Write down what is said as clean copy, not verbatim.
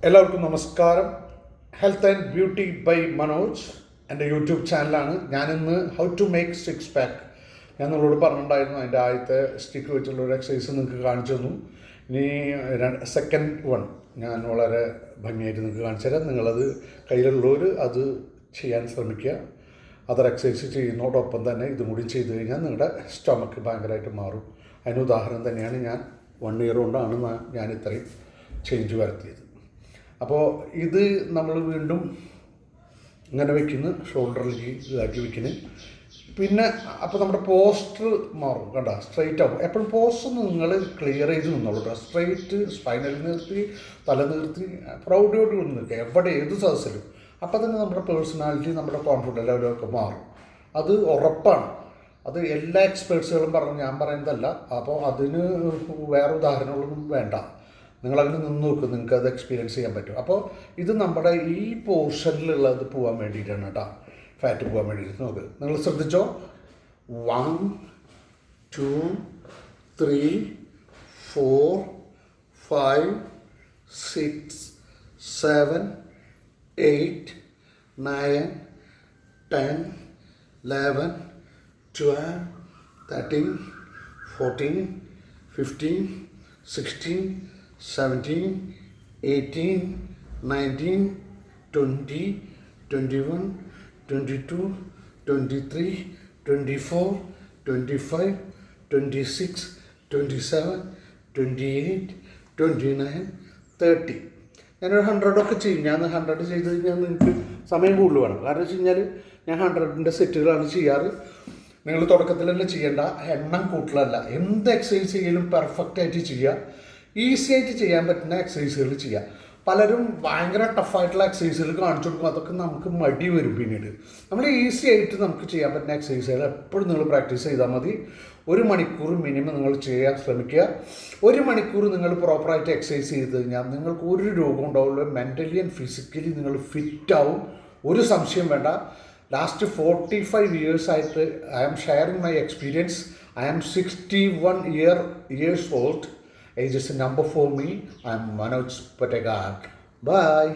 എല്ലാവർക്കും നമസ്കാരം. Health and beauty by Manoj എൻ്റെ യൂട്യൂബ് ചാനലാണ്. ഞാനിന്ന് how to make six pack ഞാൻ നിങ്ങളോട് പറഞ്ഞിട്ടുണ്ടായിരുന്നു. അതിൻ്റെ ആദ്യത്തെ സ്റ്റിക്ക് വെച്ചുള്ളൊരു എക്സസൈസ് നിങ്ങൾക്ക് കാണിച്ചു തന്നു. ഇനി സെക്കൻഡ് വൺ ഞാൻ വളരെ ഭംഗിയായിട്ട് നിങ്ങൾക്ക് കാണിച്ചു തരാം. നിങ്ങളത് കയ്യിലുള്ളവർ അത് ചെയ്യാൻ ശ്രമിക്കുക. അതർ എക്സസൈസ് ചെയ്യുന്നതോടൊപ്പം തന്നെ ഇതും കൂടി ചെയ്ത് കഴിഞ്ഞാൽ നിങ്ങളുടെ സ്റ്റൊമക്ക് ഭയങ്കരമായിട്ട് മാറും. അതിന് ഉദാഹരണം തന്നെയാണ് ഞാൻ 1 ഇയർ കൊണ്ടാണ് ഞാൻ ഇത്രയും ചേഞ്ച് വരുത്തിയത്. അപ്പോൾ ഇത് നമ്മൾ വീണ്ടും ഇങ്ങനെ വയ്ക്കുന്നു, ഷോൾഡറിലേക്ക് ഇതാക്കി വയ്ക്കുന്നു. പിന്നെ അപ്പോൾ നമ്മുടെ പോസ്റ്റർ മാറും, കണ്ട സ്ട്രെയിറ്റ് ആവും. എപ്പോഴും പോസ്റ്റർ നിങ്ങൾ ക്ലിയർ ചെയ്ത് നിന്നോളൂ കേട്ടോ. സ്ട്രെയിറ്റ് സ്പൈനൽ നിർത്തി, തല നിർത്തി പ്രൗഡിയോട്ട് നിൽക്കുക എവിടെ ഏത് സദസ്സിലും. അപ്പോൾ തന്നെ നമ്മുടെ പേഴ്സണാലിറ്റി, നമ്മുടെ കോൺഫിഡൻസ് ലെവലൊക്കെ മാറും. അത് ഉറപ്പാണ്. അത് എല്ലാ എക്സ്പേർട്സുകളും പറഞ്ഞു, ഞാൻ പറയുന്നതല്ല. അപ്പോൾ അതിന് വേറെ ഉദാഹരണങ്ങളൊന്നും വേണ്ട. നിങ്ങളങ്ങനെ നിന്ന് നോക്കും, നിങ്ങൾക്ക് അത് എക്സ്പീരിയൻസ് ചെയ്യാൻ പറ്റും. അപ്പോൾ ഇത് നമ്മുടെ ഈ പോർഷനിലുള്ളത് പോകാൻ വേണ്ടിയിട്ടാണ് കേട്ടോ, ഫാറ്റ് പോകാൻ വേണ്ടിയിട്ട്. നോക്ക്, നിങ്ങൾ ശ്രദ്ധിച്ചോ. 1 2 3 4 5 6 7 8 9 10 11 12 13 14 15 16 17 18 19 20 21 22 23 24 25 26 27 28 29 30. ഞാനൊരു 100 ചെയ്യും. ഞാൻ 100 ചെയ്ത് കഴിഞ്ഞാൽ നിങ്ങൾക്ക് സമയം കൂടുതൽ വേണം. കാരണം വെച്ച് കഴിഞ്ഞാൽ ഞാൻ 100ൻ്റെ സെറ്റുകളാണ് ചെയ്യാറ്. നിങ്ങൾ തുടക്കത്തിൽ തന്നെ ചെയ്യേണ്ട, എണ്ണം കൂട്ടലല്ല. എന്ത് എക്സസൈസ് ചെയ്യലും പെർഫെക്റ്റായിട്ട് ചെയ്യുക, ഈസി ആയിട്ട് ചെയ്യാൻ പറ്റുന്ന എക്സസൈസുകൾ ചെയ്യുക. പലരും ഭയങ്കര ടഫായിട്ടുള്ള എക്സസൈസുകൾ കാണിച്ചു കൊടുക്കും, അതൊക്കെ നമുക്ക് മടി വരും. പിന്നീട് നമ്മൾ ഈസി ആയിട്ട് നമുക്ക് ചെയ്യാൻ പറ്റുന്ന എക്സസൈസുകൾ എപ്പോഴും നിങ്ങൾ പ്രാക്ടീസ് ചെയ്താൽ മതി. 1 മണിക്കൂർ മിനിമം നിങ്ങൾ ചെയ്യാൻ ശ്രമിക്കുക. 1 മണിക്കൂർ നിങ്ങൾ പ്രോപ്പറായിട്ട് എക്സസൈസ് ചെയ്ത് കഴിഞ്ഞാൽ നിങ്ങൾക്ക് ഒരു രോഗം ഉണ്ടാവില്ല. മെൻ്റലി ആൻഡ് ഫിസിക്കലി നിങ്ങൾ ഫിറ്റാവും, ഒരു സംശയം വേണ്ട. Last 45 years I am sharing my experience. I am 61 years old. Age is a number for me. I am Manoj Pategad. Bye.